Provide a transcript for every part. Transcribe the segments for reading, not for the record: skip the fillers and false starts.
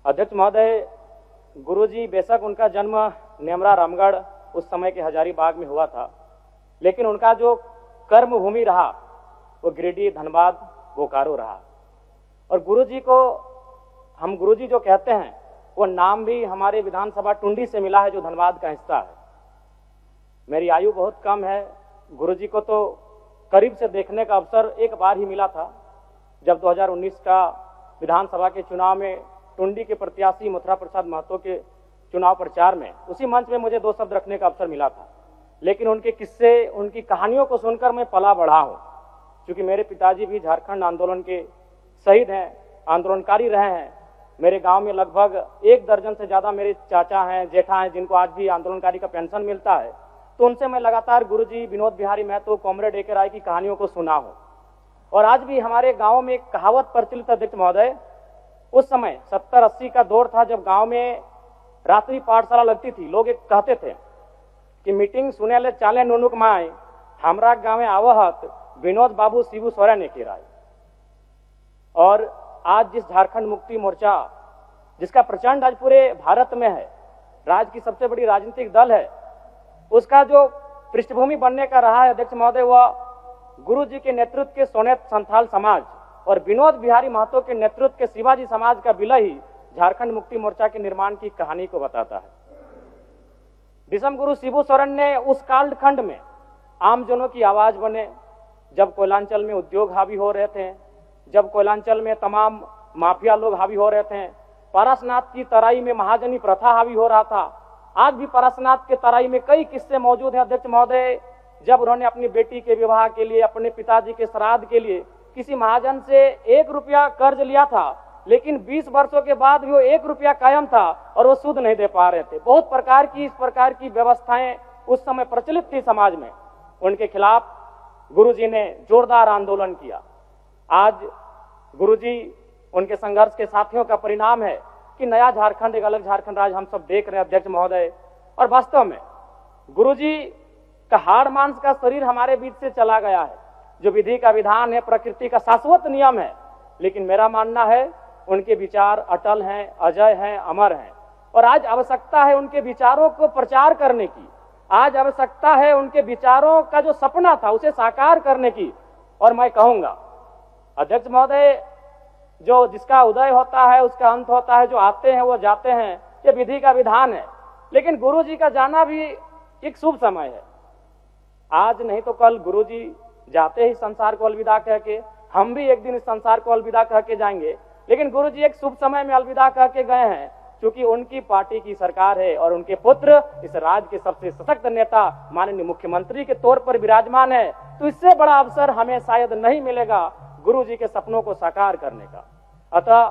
अध्यक्ष महोदय, गुरुजी बेशक उनका जन्म नेमरा रामगढ़ उस समय के हजारीबाग में हुआ था, लेकिन उनका जो कर्म भूमि रहा वो गिरिडीह, धनबाद, बोकारो रहा। और गुरुजी को हम गुरुजी जो कहते हैं वो नाम भी हमारे विधानसभा टुंडी से मिला है, जो धनबाद का हिस्सा है। मेरी आयु बहुत कम है, गुरुजी को तो करीब से देखने का अवसर एक बार ही मिला था, जब 2019 का विधानसभा के चुनाव में टुंडी के प्रत्याशी मथुरा प्रसाद महतो के चुनाव प्रचार में उसी मंच में मुझे 2 शब्द रखने का अवसर मिला था। लेकिन उनके किस्से, उनकी कहानियों को सुनकर मैं पला बढ़ा हूं, क्योंकि मेरे पिताजी भी झारखंड आंदोलन के शहीद हैं, आंदोलनकारी रहे हैं। मेरे गांव में लगभग 1 दर्जन से ज्यादा मेरे चाचा हैं, जेठा हैं, जिनको आज भी आंदोलनकारी का पेंशन मिलता है। तो उनसे मैं लगातार गुरुजी विनोद बिहारी महतो, कॉमरेड ए के राय की कहानियों को सुना हूं। और आज भी हमारे गांव में एक कहावत प्रचलित, अध्यक्ष महोदय, उस समय 70-80 का दौर था, जब गांव में रात्रि पाठशाला लगती थी। लोग एक कहते थे कि मीटिंग सुने ले चाले नुनुक माए, हमरा गाँव आवहत विनोद बाबू शिबू सोरेन के राय। और आज जिस झारखंड मुक्ति मोर्चा, जिसका प्रचंड आज पूरे भारत में है, राज्य की सबसे बड़ी राजनीतिक दल है, उसका जो पृष्ठभूमि बनने का रहा है, अध्यक्ष महोदय, वह गुरुजी के नेतृत्व के सोनेत संथाल समाज और विनोद बिहारी महतो के नेतृत्व के शिवाजी समाज का विलय ही झारखंड मुक्ति मोर्चा के निर्माण की कहानी को बताता है। विषम गुरु शिबू सोरेन ने उस कालखंड में आमजनों की आवाज बने, जब कोयलांचल में उद्योग हावी हो रहे थे, जब कोयलांचल में तमाम माफिया लोग हावी हो रहे थे, पारसनाथ की तराई में महाजनी प्रथा हावी हो रहा था। आज भी पारसनाथ के तराई में कई किस्से मौजूद हैं, अध्यक्ष महोदय, जब उन्होंने अपनी बेटी के विवाह के लिए, अपने पिताजी के श्राद्ध के लिए किसी महाजन से 1 रुपया कर्ज लिया था, लेकिन 20 वर्षों के बाद भी वो 1 रुपया कायम था और वो सूद नहीं दे पा रहे थे। बहुत प्रकार की इस प्रकार की व्यवस्थाएं उस समय प्रचलित थी समाज में। उनके खिलाफ गुरुजी ने जोरदार आंदोलन किया। आज गुरुजी, उनके संघर्ष के साथियों का परिणाम है कि नया झारखंड, एक अलग झारखंड राज्य हम सब देख रहे हैं, अध्यक्ष महोदय। और वास्तव में गुरुजी का हाड़ मांस का शरीर हमारे बीच से चला गया है। जो विधि का विधान है, प्रकृति का शाश्वत नियम है, लेकिन मेरा मानना है उनके विचार अटल हैं, अजय हैं, अमर हैं। और आज आवश्यकता है उनके विचारों को प्रचार करने की। आज आवश्यकता है उनके विचारों का जो सपना था उसे साकार करने की। और मैं कहूंगा, अध्यक्ष महोदय, जो जिसका उदय होता है उसका अंत होता है, जो आते हैं वो जाते हैं, ये विधि का विधान है। लेकिन गुरुजी का जाना भी एक शुभ समय है। आज नहीं तो कल गुरुजी जाते ही संसार को अलविदा कह के, हम भी एक दिन इस संसार को अलविदा कह के जाएंगे। लेकिन गुरुजी एक शुभ समय में अलविदा कह के गए हैं, क्योंकि उनकी पार्टी की सरकार है और उनके पुत्र इस राज्य के सबसे सशक्त नेता माननीय मुख्यमंत्री के तौर पर विराजमान है। तो इससे बड़ा अवसर हमें शायद नहीं मिलेगा गुरुजी के सपनों को साकार करने का। अतः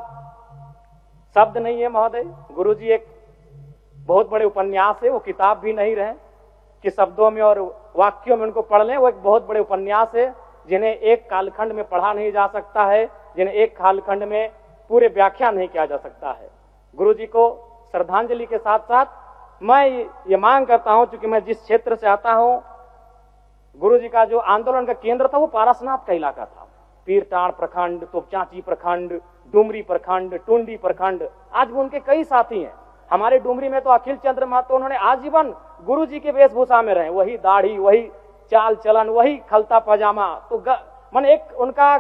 शब्द नहीं है महोदय, गुरुजी एक बहुत बड़े उपन्यास है, वो किताब भी नहीं रहे कि शब्दों में और वाक्यों में उनको पढ़ लें। वो एक बहुत बड़े उपन्यास है, जिन्हें एक कालखंड में पढ़ा नहीं जा सकता है, जिन्हें एक कालखंड में पूरे व्याख्या नहीं किया जा सकता है। गुरुजी को श्रद्धांजलि के साथ साथ मैं ये मांग करता हूं, क्योंकि मैं जिस क्षेत्र से आता हूं, गुरुजी का जो आंदोलन का केंद्र था वो पारसनाथ का इलाका था। पीरटाण प्रखंड, तोपचांची प्रखंड, डुमरी प्रखंड, टुंडी प्रखंड, आज भी उनके कई साथी हैं। हमारे डुमरी में तो अखिल चंद्र महतो, उन्होंने आजीवन गुरुजी के वेशभूषा में रहे, वही दाढ़ी, वही चाल चलन, वही खलता पजामा। तो मन एक उनका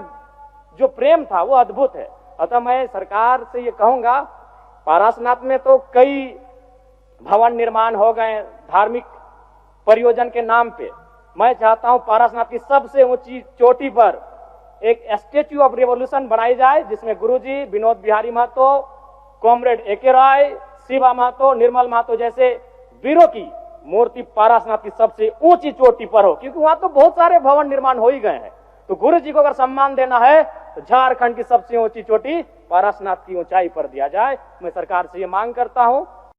जो प्रेम था वो अद्भुत है। अतः मैं सरकार से ये कहूंगा, पारसनाथ में तो कई भवन निर्माण हो गए धार्मिक परियोजन के नाम पे। मैं चाहता हूं पारसनाथ की सबसे ऊंची चोटी पर एक स्टैच्यू ऑफ रिवॉल्यूशन बनाई जाए, जिसमें गुरुजी, विनोद बिहारी महतो, कॉमरेड ए के राय, शिवा महतो, निर्मल महतो जैसे वीरों की मूर्ति पारसनाथ की सबसे ऊंची चोटी पर हो, क्योंकि वहां तो बहुत सारे भवन निर्माण हो ही गए हैं। तो गुरुजी को अगर सम्मान देना है तो झारखंड की सबसे ऊंची चोटी पारसनाथ की ऊंचाई पर दिया जाए। मैं सरकार से ये मांग करता हूं।